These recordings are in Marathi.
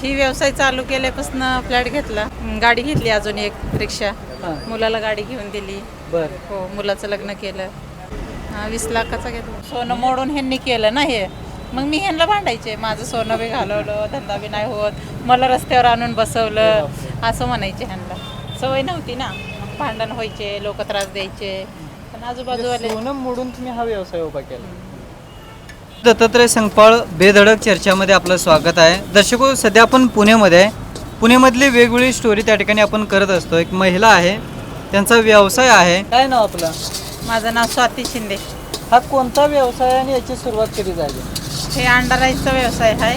ही व्यवसाय चालू केल्यापासून फ्लॅट घेतला, गाडी घेतली, अजून एक रिक्षा, मुलाला गाडी घेऊन दिली. बर हो, मुलाचं लग्न केलं. 20 लाखाचा घेतलं. सोनं मोडून ह्यांनी केलं ना हे, मग मी ह्यांना भांडायचे, माझं सोनं बी घालवलं, धंदा बी नाही होत, मला रस्त्यावर आणून बसवलं, असं म्हणायचे ह्यांना. सवय नव्हती ना, भांडण व्हायचे, लोक त्रास द्यायचे, पण आजूबाजूवाले. सोनं मोडून तुम्ही हा व्यवसाय उभा केला. दत्तात्रय संगपाळ बेधडक चर्चामध्ये आपलं स्वागत आहे. दर्शको, सध्या आपण पुण्यामध्ये आहे. पुण्यामधली वेगवेगळी स्टोरी त्या ठिकाणी आपण करत असतो. एक महिला आहे, त्यांचा व्यवसाय आहे. काय नाव आपलं? माझं नाव स्वाती शिंदे. हा कोणता व्यवसाय आणि याची सुरुवात कधी झाली? हे अंडा राईसचा व्यवसाय आहे.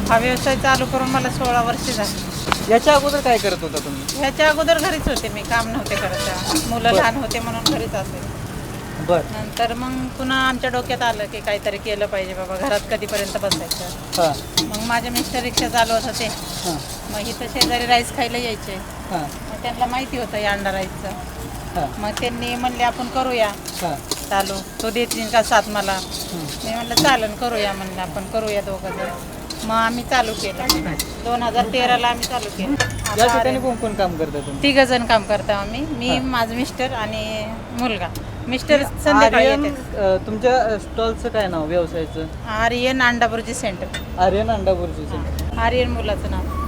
हा व्यवसाय चालू करून मला 16 वर्ष झाली. याच्या अगोदर काय करत होता तुम्ही? ह्याच्या अगोदर घरीच होते, मी काम नव्हते करत तेव्हा. मुलं लहान होते म्हणून घरीच असेल. बर. नंतर मग पुन्हा आमच्या डोक्यात आलं की काहीतरी केलं पाहिजे बाबा, घरात कधीपर्यंत बसायचं. मग माझे मिस्टर रिक्षा चालवत होते, मग इथं शेजारी राईस खायला यायचे. मग त्यांना माहिती होतं या अंडा राईसचं. मग त्यांनी म्हणले आपण करूया चालू, तो देतील का साथ मला? मी म्हणलं चालन, करूया म्हणलं, आपण करूया दोघं जण. मग आम्ही चालू केलं. 2013ला आम्ही चालू केलं. या ठिकाणी कोण कोण काम करता तुम्ही? 3 जण काम करता आम्ही, मी, माझं मिस्टर आणि मुलगा. मिस्टर संध्याकाळी येते. तुमच्या स्टॉलचं काय नाव व्यवसायाचं? आर्यन अंडा बुर्जी सेंटर. आर्यन अंडा बुर्जी सेंटर. आर्यन मुलाचं नाव.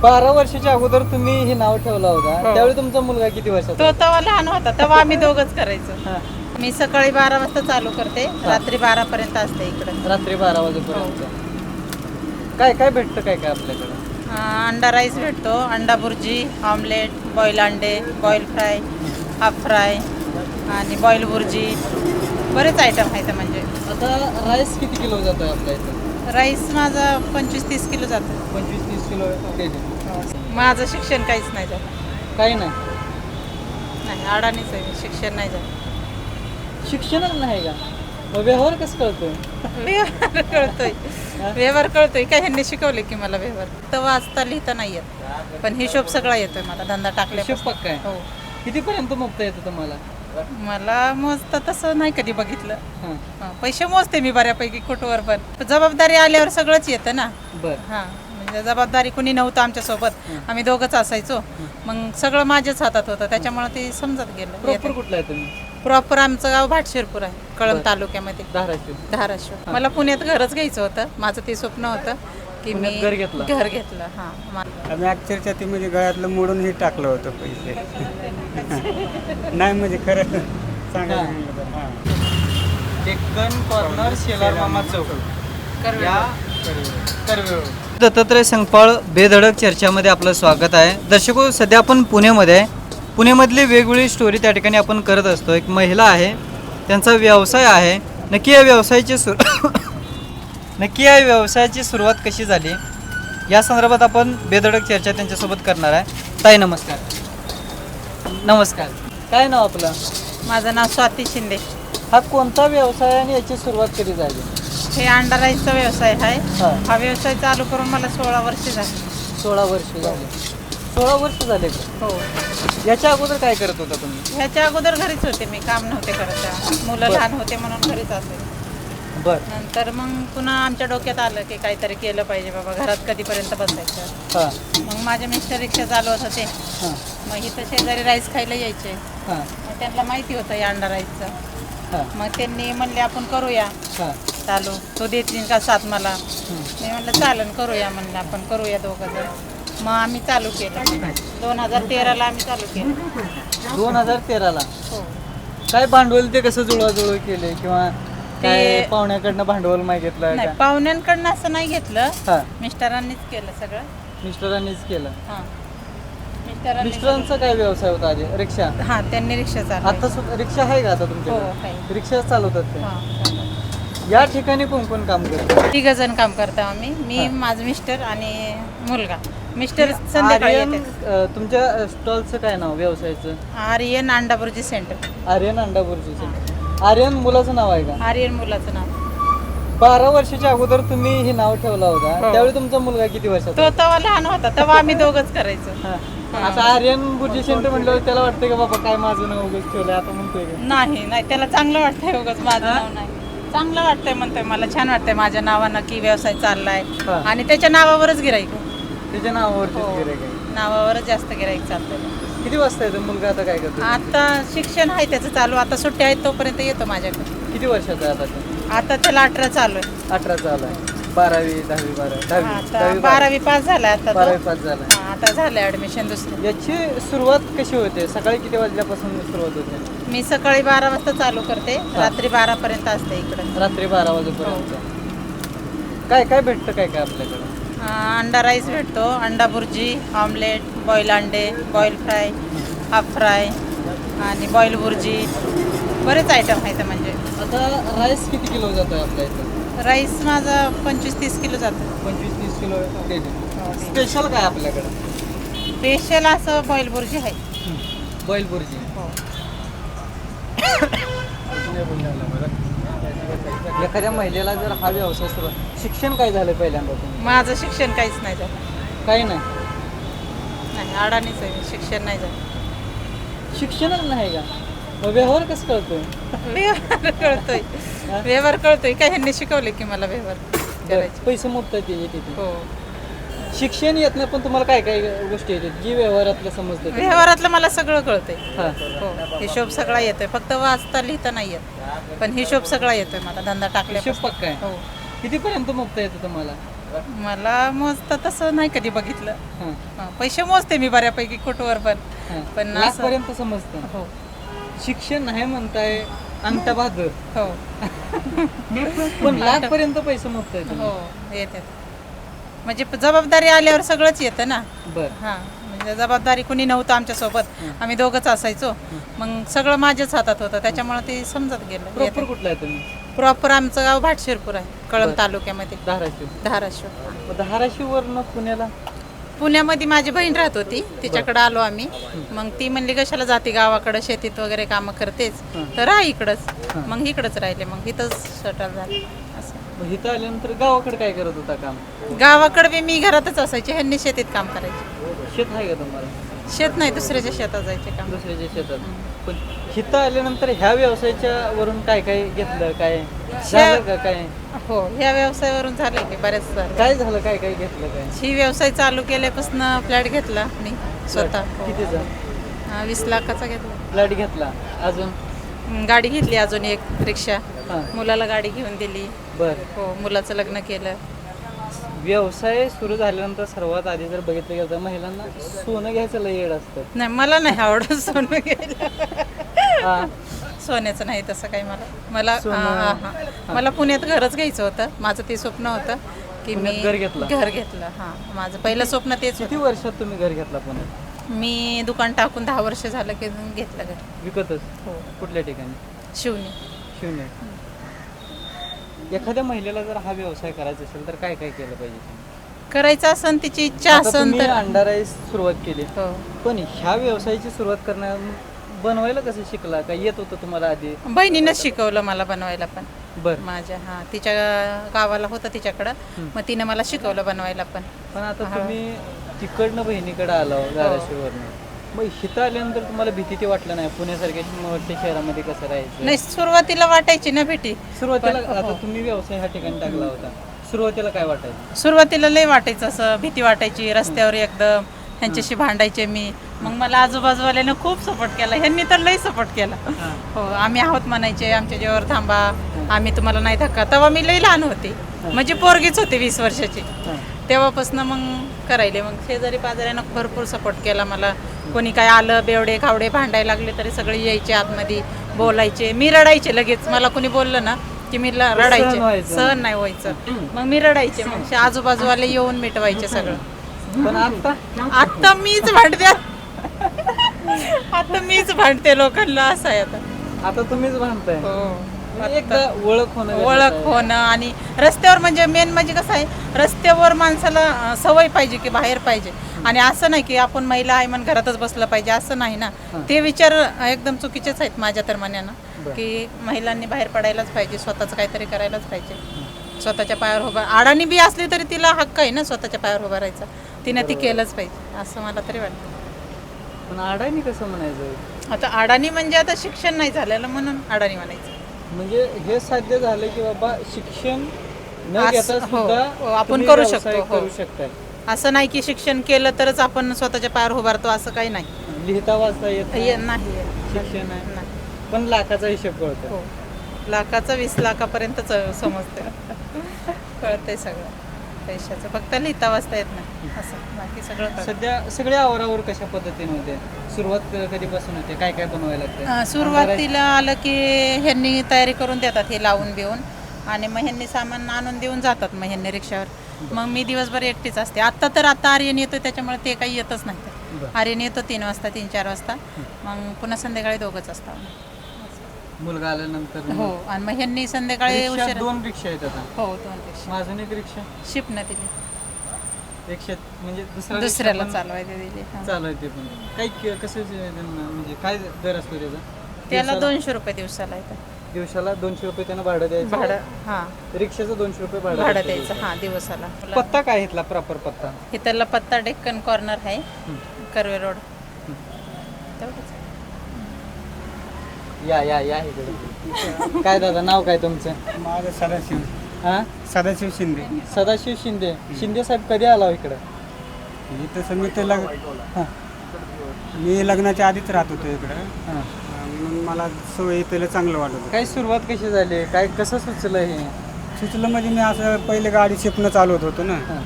12 वर्षाच्या अगोदर तुम्ही हे नाव ठेवलं होता, त्यावेळी तुमचा मुलगा किती वर्षाचा? तो तेव्हा लहान होता, तेव्हा आम्ही दोघंच करायचो. मी सकाळी 12 वाजता चालू करते, रात्री 12 पर्यंत असते इकडे. रात्री 12 वाजेपर्यंत. काय काय भेटतं, काय काय आपल्याकडे? अंडा राईस भेटतो, अंडा बुर्जी, ऑमलेट, बॉईल अंडे, बॉईल फ्राय, हाफ फ्राय आणि बॉईल बुर्जी, बरेच आयटम आहेत. म्हणजे आता राईस किती किलो जातो आहे आपल्या इथं? राईस माझा 25-30 किलो जातो. 25-30 किलो डेली. माझं शिक्षण काहीच नाही झालं. काही नाही. अडाणीच आहे, शिक्षण नाही झालं. शिक्षणच नाही का? मग व्यवहार कसं कळतोय? व्यवहार कळतोय, व्यवहार कळतोय. काय ह्यांनी शिकवले की मला व्यवहार तर वाचता लिहिता नाही येत, पण हिशोब सगळा येतोय मला. धंदा टाकल्या पक्का आहे. हो. कितीपर्यंत मोजता येतं तुम्हाला? मला मोजता तसं नाही कधी बघितलं. पैसे मोजते मी बऱ्यापैकी कुठवर, पण जबाबदारी आल्यावर सगळंच येतं ना. बरं. म्हणजे जबाबदारी कुणी नव्हतं आमच्यासोबत, आम्ही दोघंच असायचो, मग सगळं माझ्याच हातात होतं, त्याच्यामुळे ते समजत गेलं. प्रॉपर कुठला आहे तुम्ही? प्रॉपर आमचं गाव भाटशिरपूर आहे, कळंब तालुक्यामध्ये, धाराशिव. मला पुण्यात घरच घ्यायचं होतं, माझं ते स्वप्न होतं की मी घर घेतलं. आम्ही अक्षरशः ते म्हणजे गळ्यातलं मोडून हे टाकलं होतं पैसे. नाही म्हणजे खरं सांगायचं म्हणलं तर. डेक्कन कॉर्नर, शेलार मामा चौक, करवेळ. दत्तात्रय संगपाळ बेधडक चर्चामध्ये आपलं स्वागत आहे. दर्शको, सध्या आपण पुण्यामध्ये आहे. पुण्यामधली वेगवेगळी स्टोरी त्या ठिकाणी आपण करत असतो. एक महिला आहे, त्यांचा व्यवसाय आहे. नक्की या व्यवसायाची सुरुवात कशी झाली या संदर्भात आपण बेधडक चर्चा त्यांच्यासोबत करणार आहे. ताई नमस्कार. नमस्कार. काय नाव आपलं? माझं नाव स्वाती शिंदे. हा कोणता व्यवसाय आणि याची सुरुवात कधी झाली? हे अंडा राईसचा व्यवसाय आहे. हा व्यवसाय चालू करून मला 16 वर्ष झाली. 16 वर्ष झाले. 16 वर्ष झाले. हो. याच्या अगोदर काय करत होता तुम्ही? ह्याच्या अगोदर घरीच होते, मी काम नव्हते करत तेव्हा. मुलं लहान होते म्हणून घरीच असेल. नंतर मग पुन्हा आमच्या डोक्यात आलं की काहीतरी केलं पाहिजे बाबा, घरात कधीपर्यंत बसायचं. मग माझे मिस्टर रिक्षा चालवत होते, मग इथं शेजारी राईस खायला यायचे. मग त्यांना माहिती होतं या अंडा राईसचं. मग त्यांनी म्हणले आपण करूया चालू, तो देतील का साथ मला? मी म्हणलं चालन, करूया म्हणलं, आपण करूया दोघं जण. मग आम्ही चालू केलं. 2013ला आम्ही चालू केलं. 2013ला. हो. काय भांडवल ते कसं जुळवाजुळव केले किंवा काय पाहुण्याकडनं भांडवल मागितलं? नाही, पाहुण्यांकडनं असं नाही घेतलं, मिस्टरांनीच केलं सगळं. मिस्टरांनीच केलं. मिस्टरांचा काय व्यवसाय होता आधी? रिक्षा? त्यांनी रिक्षा चालवली. आता रिक्षा आहे का आता तुमच्या? हो, आहे. रिक्षा चालवतात ते? या ठिकाणी कोण कोण काम करतात? 3 जण काम करतो आम्ही, मी, माझं मिस्टर आणि मुलगा. मिस्टर संध्याकाळी येते. तुमच्या स्टॉलचं काय नाव व्यवसायाचं? आर्यन अंडा बुर्जी सेंटर. आर्यन अंडा बुर्जी सेंटर. आर्यन मुलाचं नाव आहे का? आर्यन मुलाचं नाव. 12 वर्षाच्या अगोदर तुम्ही हे नाव ठेवलं होता, त्यावेळी तुमचा मुलगा किती वर्षाचा? तो तेव्हा लहान होता, तेव्हा आम्ही दोघंच करायचो. आता आर्यन बुर्जी सेंटर म्हटलं त्याला वाटतं का बाबा काय माझं नाव उगाच ठेवलंय आता म्हणतोय का? नाही, त्याला चांगलं वाटतंय उगाच माझं नाव नाही. चांगलं वाटतंय म्हणतोय, मला छान वाटतंय माझ्या नावानं की व्यवसाय चाललाय आणि त्याच्या नावावरच गिराईक. त्याच्या नावावरतीच हो. गिऱ्हाईक आहे. नावावरच जास्त गिराईक चालतं. किती वाजता येतो मुलगा, आता काय करतो? आता शिक्षण आहे त्याचं चालू, आता सुट्टी आहेत तोपर्यंत येतो माझ्याकडे. किती वर्षाचा आहे आता तो? आता त्याला 18 चालू आहे. 18 चालू आहे. 12वी 10वी 12वी आता 12वी पास झाला आता तो. 12वी पास झाला. आता झालं ऍडमिशन दुसरं. याची सुरुवात कशी होते? सकाळी किती वाजल्यापासून सुरुवात होते? मी सकाळी 12 वाजता चालू करते, रात्री 12 पर्यंत असते इकडं. रात्री 12 वाजेपर्यंत. काय काय भेटतं काय काय आपल्याकडे? अंडा राईस भेटतो, अंडा भुर्जी, ऑमलेट, बॉईल अंडे, बॉईल फ्राय, हाफ फ्राय आणि बॉईल भुर्जी, बरेच आयटम आहेत. म्हणजे आता राईस किती किलो जातो आहे आपल्या इथं? राईस माझा 25-30 किलो जातो. 25-30 किलो डेली. स्पेशल काय आपल्याकडे? स्पेशल असं बॉईल भुर्जी आहे. बॉईल भुर्जी. हो. एखाद्या महिलेला जर हा व्यवसाय सुरू, शिक्षण काय झालं पहिल्यांदा तुम्ही? माझं शिक्षण काहीच नाही झालं. काही नाही. नाही, अडाणीच आहे, शिक्षण नाही झालं. शिक्षणच नाही का? मग व्यवहार कसं कळतोय? व्यवहार कळतोय, व्यवहार कळतोय. काय ह्यांनी शिकवले की मला व्यवहार करायचे. पैसे मोडतात येते. हो. शिक्षण येत नाही, पण तुम्हाला काय काय गोष्टी येतात जी व्यवहारातलं समजतं? व्यवहारातलं मला सगळं कळतंय. हां. हो, हिशोब सगळा येतोय, फक्त वाचता लिहिता नाही येत, पण हिशोब सगळा येतोय मला धंदा टाकल्या. हिशोब पक्का आहे. हो. कितीपर्यंत मोजता येतं तुम्हाला? मला मोजता तसं नाही कधी बघितलं. हां. पैसे मोजते मी बऱ्यापैकी कुठवर पण. हां. पण असं- लाखपर्यंत समजतं. हो. शिक्षण नाही म्हणताय, अंगठा बहादूर. हो. पण लाखपर्यंत पैसे मोजता येतं. हो येतात. म्हणजे जबाबदारी आल्यावर सगळंच येतं ना. बरं. हां, म्हणजे जबाबदारी कुणी नव्हतं आमच्यासोबत, आम्ही दोघंच असायचो, मग सगळं माझ्याच हातात होतं, त्याच्यामुळे ते समजत गेलं. प्रॉपर कुठला आहे तुम्ही? प्रॉपर आमचं गाव भाटशिरपूर आहे, कळंब बरं. तालुक्यामध्ये. धाराशिव. धाराशिव. धाराशिववरनं पुण्याला? पुण्यामध्ये माझी बहीण राहत होती, तिच्याकडे आलो आम्ही. मग ती म्हणली कशाला जाती गावाकडं, शेतीत वगैरे कामं करतेच, तर राह इकडंच. मग इकडंच राहिले, मग इथंच सेटल झाले. असं मग इथं आल्यानंतर गावाकडे काय करत होता काम? गावाकडे बी मी घरातच असायचे, ह्यांनी शेतीत काम करायचे. शेत आहे का तुम्हाला? शेत नाही, दुसऱ्याच्या शेतात जायचे काम. दुसऱ्याच्या शेतात. पण इथं आल्यानंतर ह्या व्यवसायाच्या वरून काय काय घेतलं? काय झालं का काय? हो, ह्या व्यवसायावरून झालंय की बऱ्याच झालं. काय झालं? काय काय घेतलं? काय ही व्यवसाय चालू केल्यापासून फ्लॅट घेतला मी स्वतः. हो. कितीचा? 20 लाखाचा घेतला. फ्लॅट घेतला. अजून? गाडी घेतली, अजून एक रिक्षा. हां. मुलाला गाडी घेऊन दिली. बरं. हो, मुलाचं लग्न केलं. व्यवसाय सुरू झाल्यानंतर सर्वात आधी जर बघितलं गेलं तर महिलांना सोनं घ्यायचं लय येड असतं. नाही, मला नाही आवडत सोनं घ्यायला. हां. सोन्याचं नाही तसं काही मला सोनं- मला पुण्यात घरच घ्यायचं होतं. माझं ते स्वप्न होतं की मी पुण्यात घर घेतलं? घर घेतलं. हां, माझं पहिलं स्वप्न तेच किती होतं. वर्षात तुम्ही घर घेतला पुण्यात? मी दुकान टाकून 10 वर्ष झालं की घेतलं घर. विकतच? हो. कुठल्या ठिकाणी? शिवणी. शून्य. एखाद्या महिलेला जर हा व्यवसाय करायचा असेल तर काय काय केलं पाहिजे? करायचं असन, तिची इच्छा आता असन तुम्ही तर. अंडा राईस सुरुवात केली, हो. पण ह्या व्यवसायाची सुरुवात करण्या बनवायला कसं शिकला? काय येत होतं तुम्हाला आधी? बहिणीनंच शिकवलं मला बनवायला पण. बरं. माझ्या तिच्या गावाला होतं तिच्याकडं, मग तिनं मला शिकवलं बनवायला पण. पण आता तुम्ही तिकडनं बहिणीकडे आला धाराशिववरनं, मग इथं आल्यानंतर तुम्हाला भीती ते वाटलं नाही? पुण्यासारख्या मोठ्या शहरामध्ये कसं राहायचं? नाही, सुरुवातीला वाटायची ना भीती. सुरुवातीला पण- आता हो. तुम्ही व्यवसाय ह्या ठिकाणी टाकला होता, सुरुवातीला काय वाटायचं? सुरुवातीला लय वाटायचं, असं भीती वाटायची रस्त्यावर एकदम. ह्यांच्याशी भांडायचे मी, मग मला आजूबाजूवाल्यानं खूप सपोर्ट केला, ह्यांनी तर लय सपोर्ट केला. हो, आम्ही आहोत म्हणायचे, आमच्या जेव्हावर थांबा, आम्ही तुम्हाला नाही धक्का. तेव्हा मी लय लहान होते, म्हणजे पोरगीच होते 20 वर्षाची. तेव्हापासून मग करायले. मग शेजारी पाजाऱ्यानं भरपूर सपोर्ट केला मला. कोणी काय आलं, बेवडे खावडे भांडायला लागले तरी सगळे यायचे आतमध्ये, बोलायचे. मी रडायचे लगेच, मला कोणी बोललं ना की मी रडायचे, सहन नाही व्हायचं. मग मी रडायचे, मग आजूबाजूवाले येऊन मिटवायचे सगळं. पण आता मीच भांडते, आता मीच भांडते लोकांना, असं आहे आता. आता तुम्हीच भांडताय. हो, एकदा ओळख होणं गरजेचं ओळख आहे. होणं. आणि रस्त्यावर म्हणजे मेन म्हणजे कसं आहे, रस्त्यावर माणसाला सवय पाहिजे की बाहेर पाहिजे. आणि असं नाही की आपण महिला आहे म्हणून घरातच बसलं पाहिजे, असं नाही ना. ते विचार एकदम चुकीचेच आहेत माझ्या तर म्हणण्यानं, की महिलांनी बाहेर पडायलाच पाहिजे, स्वतःच काहीतरी करायलाच पाहिजे, स्वतःच्या पायावर उभा. अडाणी बी असली तरी तिला हक्क आहे ना स्वतःच्या पायावर उभा राहायचा, तिने ती केलंच पाहिजे, असं मला तरी वाटतं. पण अडाणी कसं म्हणायचं? आता अडाणी म्हणजे आता शिक्षण नाही झालेलं म्हणून अडाणी म्हणायचं. म्हणजे हे साध्य झालं की बाबा शिक्षण न असं- घेता हो, सुद्धा हो, आपण तुम्ही करू व्यवसाय शकतो, हो. करू शकताय. असं नाही की शिक्षण केलं तरच आपण स्वतःच्या पायावर उभारतो, असं काही नाही. लिहिता वाचता येत नाही. नाही शिक्षण आहे. नाही. पण लाखाचा हिशोब कळतो. हो, लाखाचं 20 लाखापर्यंत समजतं. कळतंय सगळं पैशाचं, फक्त लिहिता वाचता येत नाही असं, बाकी सगळं कळतं. सध्या सगळे आवरावर कशा पद्धतीने होते? सुरुवात कधीपासून होते? काय काय बनवायला लागतं? सुरुवातीला आलं की ह्यांनी तयारी करून देतात हे लावून बिवून, आणि मग ह्यांनी सामान आणून देऊन जातात मग ह्यांनी रिक्षावर. मग मी दिवसभर एकटीच असते. आता आर्यन येतो त्याच्यामुळे ते काही येतच नाही. बरं. आर्यन येतो 3 वाजता 3-4 वाजता, मग पुन्हा संध्याकाळी दोघंच असतात. मुलगा आल्यानंतर हो, आणि मग ह्यांनी संध्याकाळी रिक्षा, उशीर. 2 रिक्षा आहेत आता. हो, 2 रिक्षा. माझून एक रिक्षा शिपनं दिली, रिक्षा म्हणजे दुसरा दुसऱ्याला रिक्षा चालवायला दिली. पण चालवायचे पण काही कसं म्हणजे काय दर असतो त्याचा? त्याला दिवसाला? 200 रुपये दिवसाला येतं. दिवसाला 200 रुपये त्यानं भाडं द्यायचं. भाडं, हां, रिक्षाचं 200 रुपये भाडं द्यायचं. हां, दिवसाला. पत्ता काय इथला प्रॉपर पत्ता? इथला पत्ता डेक्कन कॉर्नर आहे, कर्वे रोड. तेवढंच. या इकडे. काय दादा, नाव काय तुमचं? माझं सदाशिव हा, सदाशिव शिंदे. सदाशिव शिंदे. शिंदे साहेब कधी आला इकडं? तसं मी लग्नाच्या आधीच राहत होतो इकडं, हां. म्हणून मला सवय इथलं चांगलं वाटत होतं. काय सुरुवात कशी झाली? काय कसं सुचलं हे? सुचलं म्हणजे मी असं पहिले गाडी शिपणं चालवत होतो ना, हां.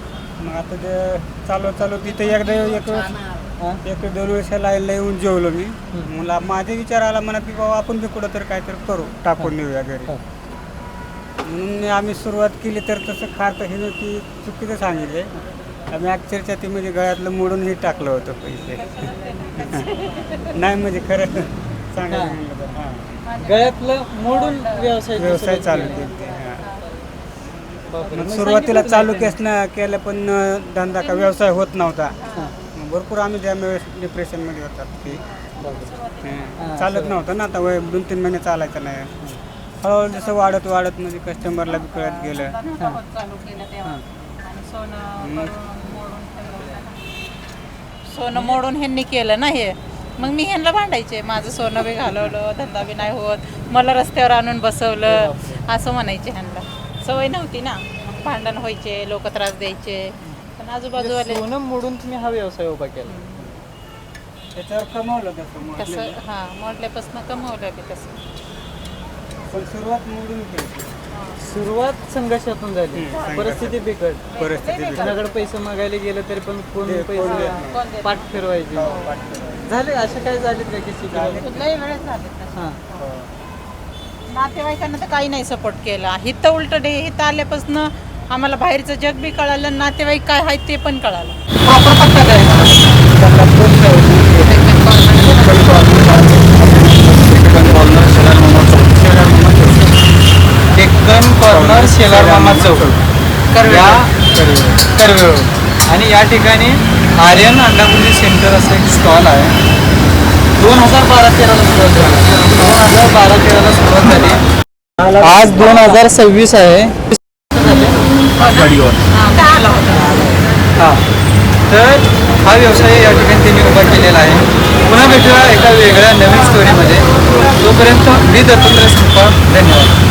मग आता ते चालवत तिथे एकदा हां. 1-2 वर्ष लाईनला येऊन जेवलो मी. मला माझे विचार आला म्हणा की बाबा आपण बी कुठं तर काहीतरी करू, टाकून नेऊया घरी. हां. म्हणून आम्ही सुरुवात केली, तर तसं खात हे की चुकीचं सांगितले. आम्ही अक्षरशः ते म्हणजे गळ्यातलं मोडून हे टाकलं होतं पैसे. नाही म्हणजे खरं सांगायला म्हणलं तर. हां, गळ्यातलं मोडून व्यवसाय चालू केले ते. हां. बापरे. मग सुरुवातीला चालू केलं, पण धंदा का व्यवसाय होत नव्हता. हां. मग भरपूर आम्ही त्यावेळेस डिप्रेशनमध्ये होतात की हां, चालत नव्हतं ना. आता 2-3 महिने चालायचं नाही. हळूहळू जसं वाढत म्हणजे कस्टमरला बी कळत गेलं. चालू केलं तेव्हा. आणि सोनं मोडून ह्यांनी केलं ना हे. मग मी ह्यांना भांडायचे, माझं सोनं बी घालवलं, धंदा बी नाही होत, मला रस्त्यावर आणून बसवलं, असं म्हणायचे ह्यांना. सवय नव्हती ना, भांडण व्हायचे, लोक त्रास द्यायचे. पण आजूबाजूवाले सोनं मोडून तुम्ही हा व्यवसाय उभा केला. त्याच्यावर कमावलं कसं, हां, मोडल्यापासून कमवलं बी तसं. पण सुरुवात मोडून केली. सुरुवात संघर्षातून झाली. परिस्थिती बिकट. परिस्थिती कोणाकडे पैसे मागायला गेलं तरी पण कोण कोण पैसे देत पाठ फिरवायचे. झाले असे काय झाले का की लई वेळेस झाले तसं. हां. नातेवाईकांना तर काही नाही सपोर्ट केला. हिथं उलट हिथं आल्यापासून आम्हाला बाहेरचं जग बी कळालं, नातेवाईक काय आहेत ते पण कळालं. प्रॉपर पत्ता काय? डेक्कन कॉर्नर शेलार मामा चौक या कर्वे. आणि या ठिकाणी आर्यन अंडाभुर्जी सेंटर असं एक स्टॉल आहे. 2012-13ला सुरुवात झाली. 2012-13ला सुरुवात झाली. आज 2026 आहे. हां, तर हा व्यवसाय या ठिकाणी त्यांनी उभा केलेला आहे. पुन्हा भेटूया एका वेगळ्या नवीन स्टोरीमध्ये. तोपर्यंत मी दत्तात्रय संपाळ. धन्यवाद.